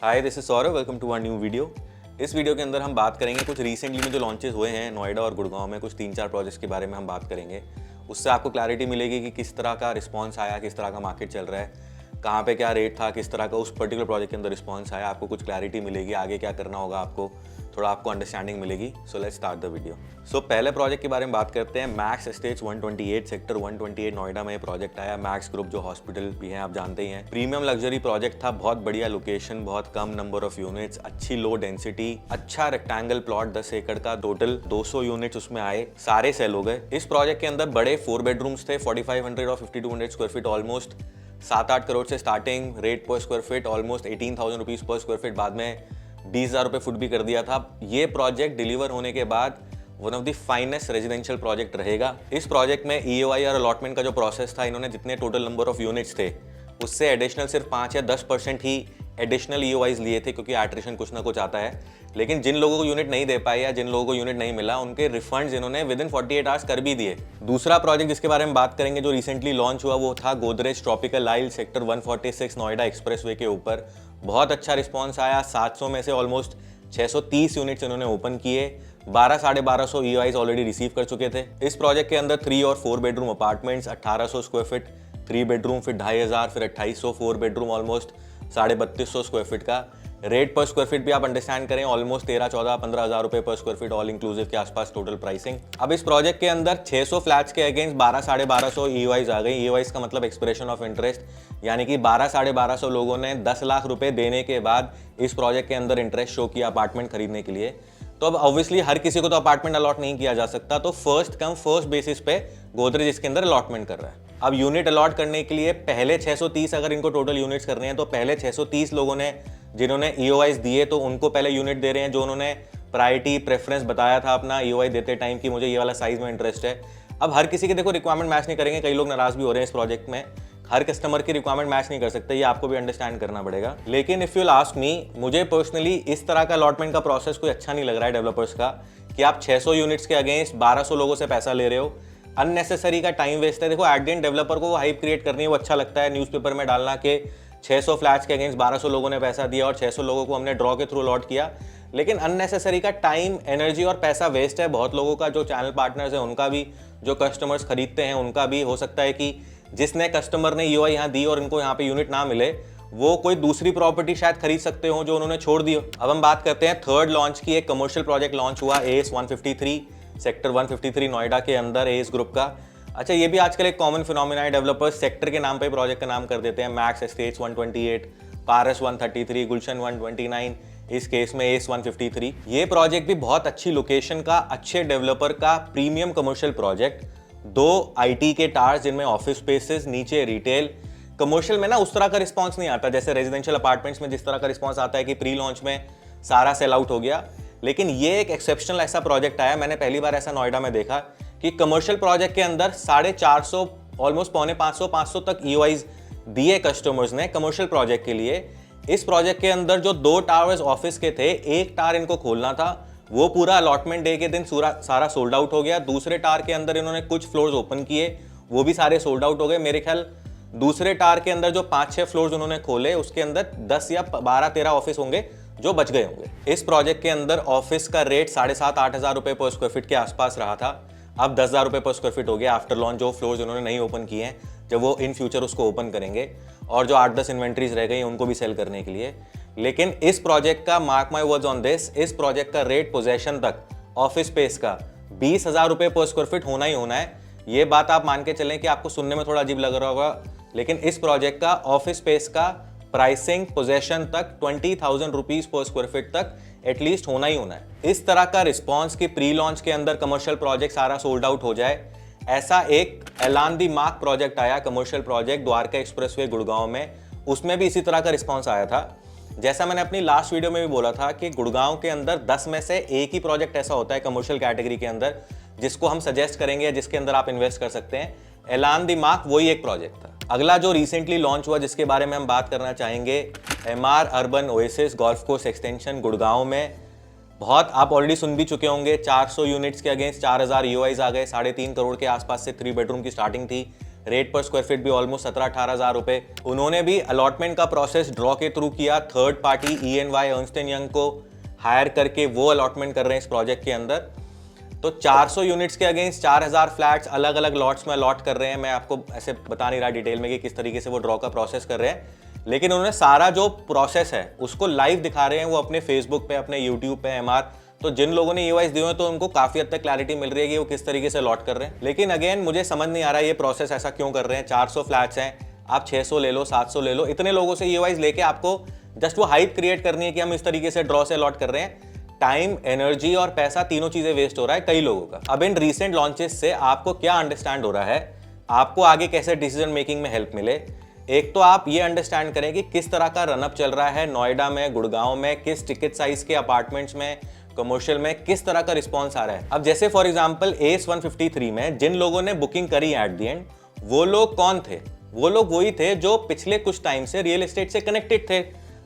Hi this is Saurabh, welcome to our new video. इस video के अंदर हम बात करेंगे कुछ रिसेंटली में जो लॉन्चेस हुए हैं नोएडा और गुड़गांव में, कुछ 3-4 प्रोजेक्ट्स के बारे में हम बात करेंगे। उससे आपको क्लैरिटी मिलेगी कि किस तरह का रिस्पांस आया, किस तरह का मार्केट चल रहा है, कहाँ पे क्या रेट था, किस तरह का उस पर्टिकुलर प्रोजेक्ट के अंदर रिस्पांस आया। आपको कुछ क्लैरिटी मिलेगी, आगे क्या करना होगा आपको, थोड़ा आपको अंडरस्टैंडिंग मिलेगी। So let's start the video. So पहले प्रोजेक्ट के बारे में बात करते हैं। मैक्स एस्टेट्स 128 सेक्टर 128 नोएडा में ये प्रोजेक्ट आया। मैक्स ग्रुप जो हॉस्पिटल भी है, आप जानते ही हैं। प्रीमियम लग्जरी प्रोजेक्ट था, बहुत बढ़िया लोकेशन, बहुत कम नंबर ऑफ यूनिट्स, अच्छी लो डेंसिटी, अच्छा रेक्टेंगल प्लॉट 10 एकड़ का, टोटल 200 यूनिट्स उसमें आए, सारे सेल हो गए। इस प्रोजेक्ट के अंदर बड़े 4 बेडरूम्स थे, 4500 और 5200 स्क्वायर फीट, ऑलमोस्ट 7-8 करोड़ से स्टार्टिंग रेट पर square feet, almost 18,000 rupees per square feet, बाद में 20,000 रुपये फुट भी कर दिया था। ये प्रोजेक्ट डिलीवर होने के बाद one of the finest residential project रहेगा। इस प्रोजेक्ट में ईओआई और अलॉटमेंट का जो प्रोसेस था, इन्होंने जितने टोटल नंबर ऑफ यूनिट्स थे उससे एडिशनल सिर्फ 5 या 10% ही एडिशनल ईओआईज लिए थे, क्योंकि एट्रिशन कुछ ना कुछ आता है। लेकिन जिन लोगों को यूनिट नहीं दे पाए या जिन लोगों को यूनिट नहीं मिला, उनके रिफंड्स इन्होंने विद इन 48 आवर्स कर भी दिए। दूसरा प्रोजेक्ट जिसके बारे में बात करेंगे जो रिसेंटली लॉन्च हुआ, वो था गोदरेज ट्रॉपिकल आइल सेक्टर 146 नोएडा एक्सप्रेसवे के ऊपर। बहुत अच्छा रिस्पॉन्स आया, 700 में से ऑलमोस्ट 630 यूनिट्स इन्होंने ओपन किए, 1200-1250 ईओआईज ऑलरेडी रिसीव कर चुके थे। इस प्रोजेक्ट के अंदर 3 और 4 bedroom apartments, 1800 square feet 3 bedroom, फिर 2500, फिर 2800 4 बेडरूम, ऑलमोस्ट 3250 स्क्वायर फीट का। रेट पर स्क्वायर फीट भी आप अंडरस्टैंड करें, ऑलमोस्ट 13-14-15,000 रुपए पर स्क्वायर फीट ऑल इंक्लूसिव के आसपास टोटल प्राइसिंग। अब इस प्रोजेक्ट के अंदर 600 फ्लैट्स के अगेंस्ट 12-1250 ईओआईज आ गई। ईओआईज का मतलब एक्सप्रेशन ऑफ इंटरेस्ट, यानी कि 12-1250 लोगों ने 10 लाख रुपए देने के बाद इस प्रोजेक्ट के अंदर इंटरेस्ट शो किया अपार्टमेंट खरीदने के लिए। तो अब ऑब्वियसली हर किसी को तो अपार्टमेंट अलॉट नहीं किया जा सकता, तो फर्स्ट कम फर्स्ट बेसिस पे गोदरेज इसके अंदर अलॉटमेंट कर रहा है। अब यूनिट अलॉट करने के लिए पहले 630, अगर इनको टोटल यूनिट्स करने हैं तो पहले 630 लोगों ने जिन्होंने ईओआईज दिए तो उनको पहले यूनिट दे रहे हैं, जो उन्होंने प्रायोरिटी प्रेफरेंस बताया था अपना ईओआई देते टाइम कि मुझे ये वाला साइज में इंटरेस्ट है। अब हर किसी के देखो रिक्वायरमेंट मैच नहीं करेंगे, कई लोग नाराज भी हो रहे हैं इस प्रोजेक्ट में। हर कस्टमर की रिक्वायरमेंट मैच नहीं कर सकते, ये आपको भी अंडरस्टैंड करना पड़ेगा। लेकिन इफ यू आस्क मी, मुझे पर्सनली इस तरह का अलॉटमेंट का प्रोसेस कोई अच्छा नहीं लग रहा है डेवलपर्स का, कि आप 600 यूनिट्स के अगेंस्ट 1200 लोगों से पैसा ले रहे हो। अननेसेसरी का टाइम वेस्ट है। देखो एट द एंड डेवलपर को वो हाइप क्रिएट करनी है, वो अच्छा लगता है न्यूज़पेपर में डालना कि 600 फ्लैट्स के अगेंस्ट 1200 लोगों ने पैसा दिया और 600 लोगों को हमने ड्रॉ के थ्रू अलॉट किया। लेकिन अननेसेसरी का टाइम, एनर्जी और पैसा वेस्ट है बहुत लोगों का, जो चैनल पार्टनर्स हैं उनका भी, जो कस्टमर्स खरीदते हैं उनका भी। हो सकता है कि जिसने कस्टमर ने ईओआई यहाँ दी और इनको यहाँ पे यूनिट ना मिले, वो कोई दूसरी प्रॉपर्टी शायद खरीद सकते हो जो उन्होंने छोड़ दी हो। अब हम बात करते हैं थर्ड लॉन्च की। एक कमर्शियल प्रोजेक्ट लॉन्च हुआ एएस 153 सेक्टर 153 नोएडा के अंदर, एएस ग्रुप का। अच्छा, ये भी आजकल एक कॉमन फिनोमिना है, डेवलपर्स सेक्टर के नाम पे प्रोजेक्ट का नाम कर देते हैं। मैक्स एस्टेट्स 128, पारस 133, गुलशन 129, इस केस में एस 153। ये प्रोजेक्ट भी बहुत अच्छी लोकेशन का, अच्छे डेवलपर का प्रीमियम कमर्शियल प्रोजेक्ट। 2 आईटी के टावर्स जिनमें ऑफिस स्पेसेस, नीचे रिटेल। कमर्शियल में ना उस तरह का रिस्पांस नहीं आता जैसे रेजिडेंशियल अपार्टमेंट्स में जिस तरह का रिस्पांस आता है कि प्री लॉन्च में सारा सेल आउट हो गया। लेकिन ये एक एक्सेप्शनल ऐसा प्रोजेक्ट आया, मैंने पहली बार ऐसा नोएडा में देखा कि कमर्शियल प्रोजेक्ट के अंदर 450, ऑलमोस्ट 450-500 तक ईओआईज दिए कस्टमर्स ने कमर्शियल प्रोजेक्ट के लिए। इस प्रोजेक्ट के अंदर जो 2 टावर्स ऑफिस के थे, एक टावर इनको खोलना था, वो पूरा अलॉटमेंट डे के दिन सारा सोल्ड आउट हो गया। दूसरे टावर के अंदर इन्होंने कुछ फ्लोर्स ओपन किए, वो भी सारे सोल्ड आउट हो गए। मेरे ख्याल दूसरे टावर के अंदर जो 5-6 फ्लोर्स उन्होंने खोले, उसके अंदर 10 या 12-13 ऑफिस होंगे जो बच गए होंगे। इस प्रोजेक्ट के अंदर ऑफिस का रेट 7,500-8 हज़ार रुपए पर स्क्वायर फीट के आसपास रहा था, अब 10,000 रुपए पर स्क्वायर फीट हो गया आफ्टर लॉन्च। जो फ्लोर्स उन्होंने नहीं ओपन किए हैं, जब वो इन फ्यूचर उसको ओपन करेंगे, और जो 8-10 इन्वेंट्रीज रह गई उनको भी सेल करने के लिए। लेकिन इस प्रोजेक्ट का, mark my words on this, इस प्रोजेक्ट का रेट पोजेशन तक ऑफिस स्पेस का 20,000 रुपए पर स्क्वायर फीट होना ही होना है। ये बात आप मान के चलें कि आपको सुनने में थोड़ा अजीब लग रहा होगा, लेकिन इस प्रोजेक्ट का ऑफिस स्पेस का प्राइसिंग पोजेशन तक 20,000 रुपीज पर स्क्वायर फीट तक एटलीस्ट होना ही होना है। इस तरह का रिस्पॉन्स की प्री लॉन्च के अंदर कमर्शियल प्रोजेक्ट सारा सोल्ड आउट हो जाए, ऐसा एक एलान दी मार्क प्रोजेक्ट आया, commercial project Dwarka expressway Gurgaon में। उसमें भी इसी तरह का रिस्पॉन्स आया था। जैसा मैंने अपनी लास्ट वीडियो में भी बोला था कि गुड़गांव के अंदर 10 में से एक ही प्रोजेक्ट ऐसा होता है कमर्शियल कैटेगरी के अंदर जिसको हम सजेस्ट करेंगे या जिसके अंदर आप इन्वेस्ट कर सकते हैं। एलान दी मार्क वही एक प्रोजेक्ट था। अगला जो रिसेंटली लॉन्च हुआ जिसके बारे में हम बात करना चाहेंगे, MR urban oasis golf course extension Gurgaon में। बहुत आप ऑलरेडी सुन भी चुके होंगे, 400 यूनिट्स के अगेंस्ट 4,000 ईओआईज आ गए, 3.5 करोड़ के आसपास से 3 बेडरूम की स्टार्टिंग थी, रेट पर स्क्वायर फीट भी ऑलमोस्ट 17-18 हज़ार रुपए। उन्होंने भी अलॉटमेंट का प्रोसेस ड्रॉ के थ्रू किया, third party EY Ernst and young को हायर करके वो अलॉटमेंट कर रहे हैं इस प्रोजेक्ट के अंदर। तो 400 यूनिट्स के अगेंस्ट 4000 फ्लैट्स अलग अलग लॉट्स में अलॉट कर रहे हैं। मैं आपको ऐसे बता नहीं रहा डिटेल में कि किस तरीके से वो ड्रॉ का प्रोसेस कर रहे हैं, लेकिन उन्होंने सारा जो प्रोसेस है उसको लाइव दिखा रहे हैं वो अपने फेसबुक पे, अपने यूट्यूब पे MR। तो जिन लोगों ने EYs दिए हैं तो उनको काफ़ी हद तक क्लैरिटी मिल रही है कि वो किस तरीके से अलॉट कर रहे हैं। लेकिन अगेन मुझे समझ नहीं आ रहा है ये प्रोसेस ऐसा क्यों कर रहे हैं। 400 फ्लैट्स हैं, आप 600 ले लो, 700 ले लो, इतने लोगों से EYs लेके आपको जस्ट वो हाइप क्रिएट करनी है कि हम इस तरीके से ड्रॉ से अलॉट कर रहे हैं। टाइम, एनर्जी और पैसा तीनों चीजें वेस्ट हो रहा है कई लोगों का। अब इन रीसेंट लॉन्चेस से आपको क्या अंडरस्टैंड हो रहा है, आपको आगे कैसे डिसीजन मेकिंग में हेल्प मिले। एक तो आप ये अंडरस्टैंड करें कि किस तरह का रनअप चल रहा है नोएडा में, गुड़गांव में, किस टिकट साइज के अपार्टमेंट्स में, कमर्शियल में किस तरह का रिस्पॉन्स आ रहा है। अब जैसे फॉर एग्जाम्पल ACE 153 में जिन लोगों ने बुकिंग करी एट दी एंड, वो लोग कौन थे? वो लोग वही थे जो पिछले कुछ टाइम से रियल एस्टेट से कनेक्टेड थे।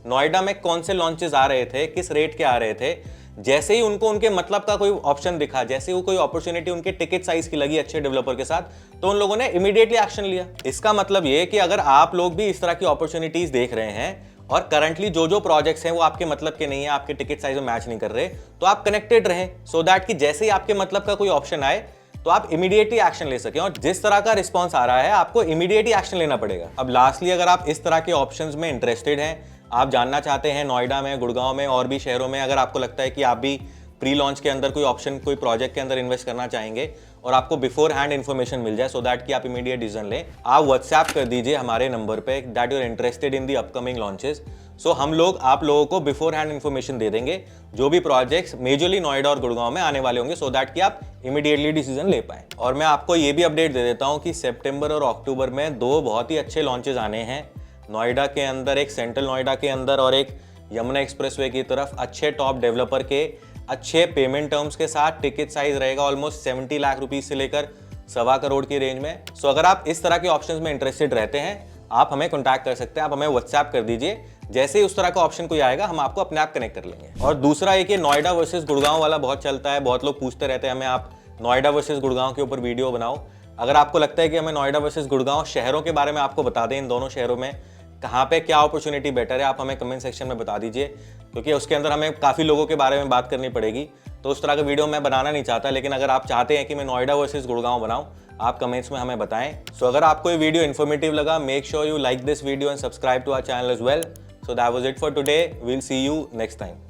नोएडा में कौन से लॉन्चेस आ रहे थे, किस रेट के आ रहे थे, जैसे ही उनको उनके मतलब का कोई ऑप्शन दिखा, जैसे ही कोई अपॉर्चुनिटी उनके टिकट साइज की लगी अच्छे डेवलपर के साथ, तो उन लोगों ने इमीडिएटली एक्शन लिया। इसका मतलब ये कि अगर आप लोग भी इस तरह की अपॉर्चुनिटीज देख रहे हैं और करंटली जो प्रोजेक्ट्स हैं वो आपके मतलब के नहीं है, आपके टिकट साइज में मैच नहीं कर रहे, तो आप कनेक्टेड रहें सो दैट कि जैसे ही आपके मतलब का कोई ऑप्शन आए तो आप इमीडिएटली एक्शन ले सकें। और जिस तरह का रिस्पॉन्स आ रहा है आपको इमीडिएटली एक्शन लेना पड़ेगा। अब लास्टली, अगर आप इस तरह के ऑप्शंस में इंटरेस्टेड हैं, आप जानना चाहते हैं नोएडा में, गुड़गांव में और भी शहरों में, अगर आपको लगता है कि आप भी प्री लॉन्च के अंदर कोई ऑप्शन, कोई प्रोजेक्ट के अंदर इन्वेस्ट करना चाहेंगे और आपको बिफोर हैंड इन्फॉर्मेशन मिल जाए सो दैट कि आप इमीडिएट डिसीजन लें, आप व्हाट्सएप कर दीजिए हमारे नंबर पे that you are interested in the upcoming launches. So हम लोग आप लोगों को बिफोर हैंड इन्फॉर्मेशन दे देंगे जो भी प्रोजेक्ट्स मेजरली नोएडा और गुड़गांव में आने वाले होंगे सो दैट कि आप इमीडिएटली डिसीजन ले पाएं। और मैं आपको ये भी अपडेट दे देता हूँ कि सितंबर और अक्टूबर में 2 बहुत ही अच्छे लॉन्चेस आने हैं नोएडा के अंदर, एक सेंट्रल नोएडा के अंदर और एक यमुना एक्सप्रेसवे की तरफ। अच्छे टॉप डेवलपर के अच्छे पेमेंट टर्म्स के साथ, टिकट साइज रहेगा ऑलमोस्ट 70 लाख रुपीज से लेकर 1.25 करोड़ की रेंज में। सो अगर आप इस तरह के ऑप्शंस में इंटरेस्टेड रहते हैं, आप हमें कॉन्टैक्ट कर सकते हैं, आप हमें व्हाट्सएप कर दीजिए। जैसे ही उस तरह का ऑप्शन कोई आएगा हम आपको अपने आप कनेक्ट कर लेंगे। और दूसरा एक, नोएडा वर्सेस गुड़गांव वाला बहुत चलता है, बहुत लोग पूछते रहते हैं हमें, आप नोएडा वर्सेस गुड़गांव के ऊपर वीडियो बनाओ। अगर आपको लगता है कि हमें नोएडा वर्सेस गुड़गांव शहरों के बारे में आपको बता दें, इन दोनों शहरों में कहाँ पे क्या अपॉर्चुनिटी बेटर है, आप हमें कमेंट सेक्शन में बता दीजिए, क्योंकि उसके अंदर हमें काफ़ी लोगों के बारे में बात करनी पड़ेगी। तो उस तरह का वीडियो मैं बनाना नहीं चाहता, लेकिन अगर आप चाहते हैं कि मैं नोएडा वर्सेस गुड़गांव बनाऊं, आप कमेंट्स में हमें बताएं। सो अगर आपको ये वीडियो इन्फॉर्मेटिव लगा, make sure you like this video and subscribe to our channel as well. So that was it for today, we'll see you next time.